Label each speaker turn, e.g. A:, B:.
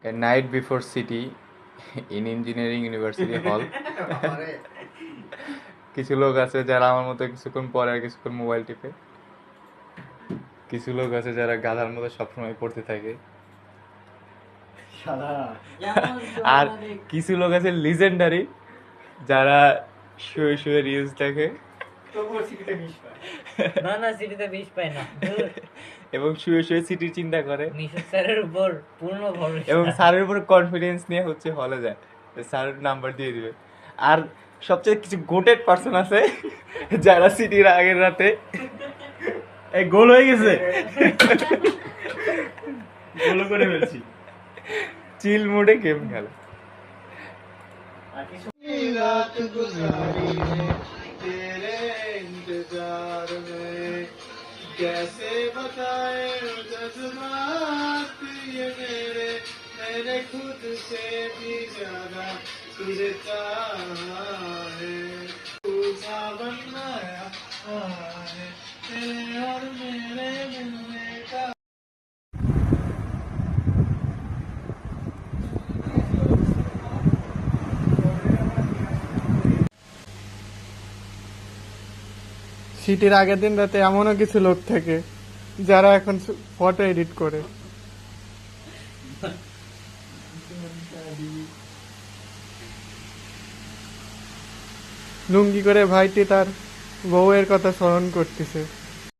A: A night before city in engineering university hall. কিছু লোক আছে যারা আমার মতো কিছুক্ষণ পরে আর কিছুক্ষণ মোবাইল টিপে, কিছু লোক আছে যারা গাধার মতো সবসময় পড়তে থাকে, আর কিছু লোক আছে লিজেন্ডারি যারা শুয়ে শুয়ে রিলস দেখে এবং শুয়ে শুয়ে সিটির চিন্তা করে এবং স্যারের উপর কনফিডেন্স নিয়ে হচ্ছে হলে যায়, স্যারের নাম্বার দিয়ে দিবে। আর সবচেয়ে কিছু গোটেড পার্সন আছে যারা সিটির আগের রাতে গোল হয়ে গেছে, গোল করে ফেলছি, চিল মোডে গেম খেলে। रात गुजारी है तेरे इंतजार में, कैसे बताए जज्बात ये मेरे, मैंने खुद से भी ज्यादा तुझे चाहा है, तुझा बनाया है तेरे और मेरे मिलने का। সিটির আগের দিন রাতে এমনও কিছু লোক থাকে যারা এখন ফটো এডিট করে। লুঙ্গি করে ভাইটি তার বউয়ের কথা স্মরণ করতেছে।